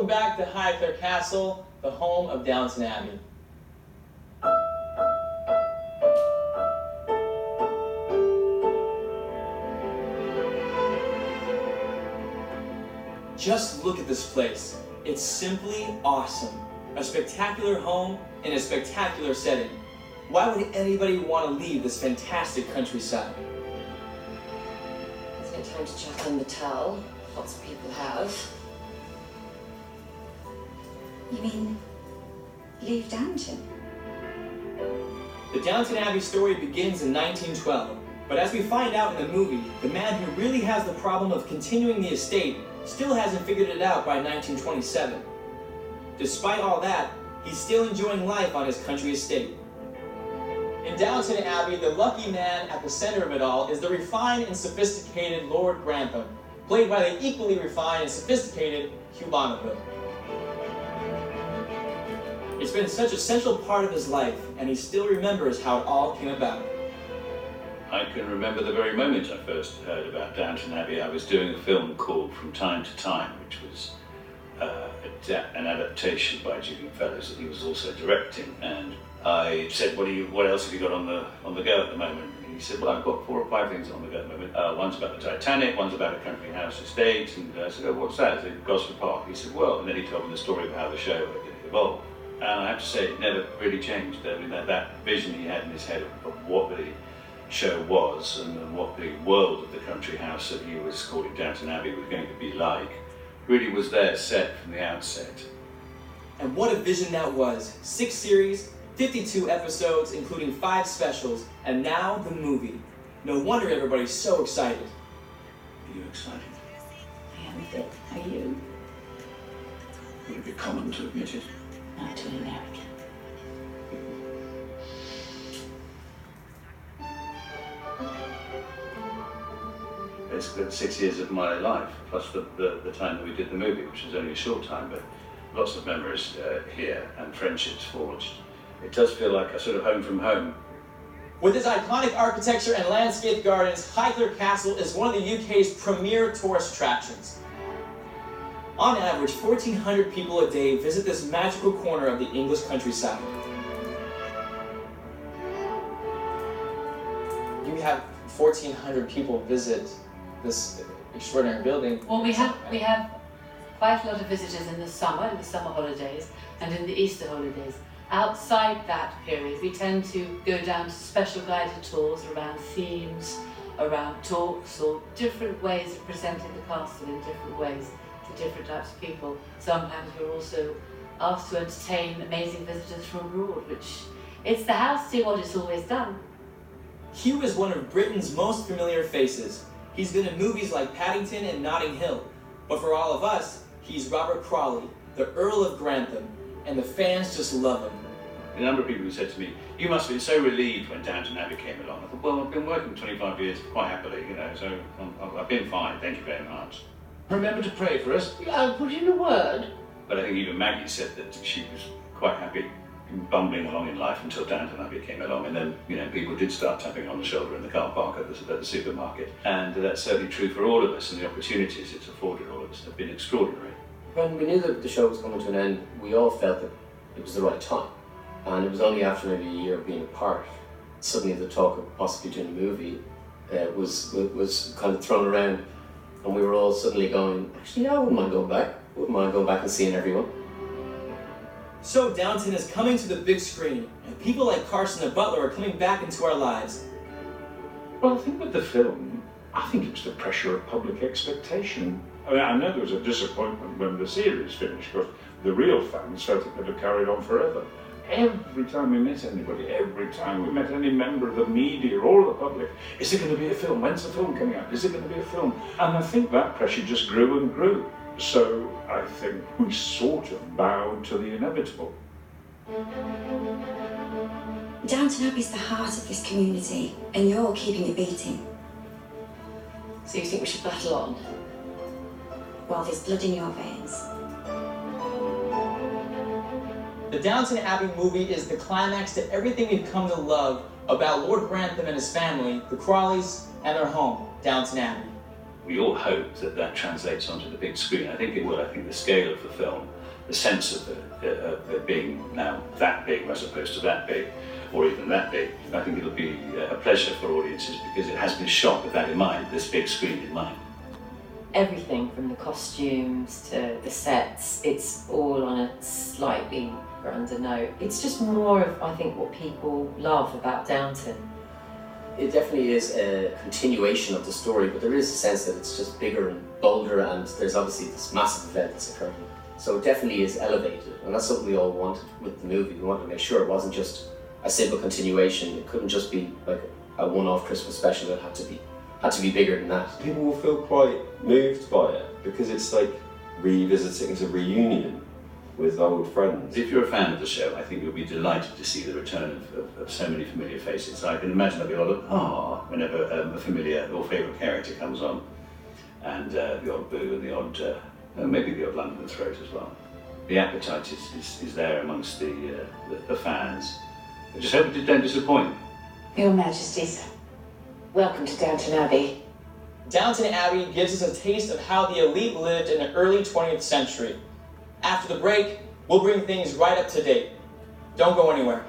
Welcome back to Highclere Castle, the home of Downton Abbey. Just look at this place. It's simply awesome. A spectacular home in a spectacular setting. Why would anybody want to leave this fantastic countryside? There's no time to chuck on the towel. Lots of people have. You mean leave Downton? The Downton Abbey story begins in 1912, but as we find out in the movie, the man who really has the problem of continuing the estate still hasn't figured it out by 1927. Despite all that, he's still enjoying life on his country estate. In Downton Abbey, the lucky man at the center of it all is the refined and sophisticated Lord Grantham, played by the equally refined and sophisticated Hugh Bonneville. It's been such a central part of his life, and he still remembers how it all came about. I can remember the very moment I first heard about Downton Abbey. I was doing a film called From Time to Time, which was an adaptation by Julian Fellows that he was also directing. And I said, what else have you got on the go at the moment? And he said, well, I've got 4 or 5 things on the go at the moment. One's about the Titanic, one's about a country house estate. And I said, oh, what's that? I said, Gosford Park. He said, well, and then he told me the story of how the show had evolved. And I have to say, it never really changed. I mean, that vision he had in his head of what the show was and what the world of the country house that he was calling Downton Abbey was going to be like, really was there set from the outset. And what a vision that was. 6 series, 52 episodes, including 5 specials, and now the movie. No wonder everybody's so excited. Are you excited? I am a bit. Are you? Would it be common to admit it? Not to an American. Basically 6 years of my life, plus the time that we did the movie, which was only a short time, but lots of memories here and friendships forged. It does feel like a sort of home from home. With its iconic architecture and landscape gardens, Highclere Castle is one of the UK's premier tourist attractions. On average, 1,400 people a day visit this magical corner of the English countryside. You have 1,400 people visit this extraordinary building. Well, we have quite a lot of visitors in the summer holidays, and in the Easter holidays. Outside that period, we tend to go down to special guided tours around themes, around talks, or different ways of presenting the castle in different ways to different types of people. Sometimes we're also asked to entertain amazing visitors from abroad, which it's the house doing what it's always done. Hugh is one of Britain's most familiar faces. He's been in movies like Paddington and Notting Hill. But for all of us, he's Robert Crawley, the Earl of Grantham, and the fans just love him. A number of people who said to me, you must have been so relieved when Downton Abbey came along. I thought, well, I've been working 25 years quite happily, so I've been fine, thank you very much. Remember to pray for us. I'll put in a word. But I think even Maggie said that she was quite happy bumbling along in life until Downton Abbey came along, and then people did start tapping on the shoulder in the car park at the supermarket. And that's certainly true for all of us, and the opportunities it's afforded all of us have been extraordinary. When we knew that the show was coming to an end, we all felt that it was the right time. And it was only after maybe a year of being apart, suddenly the talk of possibly doing a movie was kind of thrown around, and we were all suddenly going, actually, no, I wouldn't mind going back. Wouldn't mind going back and seeing everyone. So Downton is coming to the big screen, and people like Carson the Butler are coming back into our lives. Well, I think with the film, I think it was the pressure of public expectation. I mean, I know there was a disappointment when the series finished, because the real fans felt it could have carried on forever. Every time we met anybody, every time we met any member of the media or the public, is it going to be a film? When's the film coming out? Is it going to be a film? And I think that pressure just grew and grew. So I think we sort of bowed to the inevitable. Downton Abbey's the heart of this community, and you're keeping it beating. So you think we should battle on? Well, there's blood in your veins. The Downton Abbey movie is the climax to everything we've come to love about Lord Grantham and his family, the Crawleys, and their home, Downton Abbey. We all hope that that translates onto the big screen. I think it will. I think the scale of the film the sense of it being now that big as opposed to that big, or even that big. I think it'll be a pleasure for audiences because it has been shot with that in mind, this big screen in mind. Everything from the costumes to the sets, it's all on a slightly grander note. It's just more of, I think, what people love about Downton. It definitely is a continuation of the story, but there is a sense that it's just bigger and bolder, and there's obviously this massive event that's occurring. So it definitely is elevated, and that's something we all wanted with the movie. We wanted to make sure it wasn't just a simple continuation. It couldn't just be like a one-off Christmas special. It had to be bigger than that. People will feel quite moved by it because it's like revisiting, it's a reunion with old friends. If you're a fan of the show, I think you'll be delighted to see the return of so many familiar faces. I can imagine there'll be a lot of whenever a familiar or favourite character comes on, and the odd boo and the odd, maybe the odd London throat as well. The appetite is there amongst the fans. I just hope it don't disappoint. Your Majesties, welcome to Downton Abbey. Downton Abbey gives us a taste of how the elite lived in the early 20th century. After the break, we'll bring things right up to date. Don't go anywhere.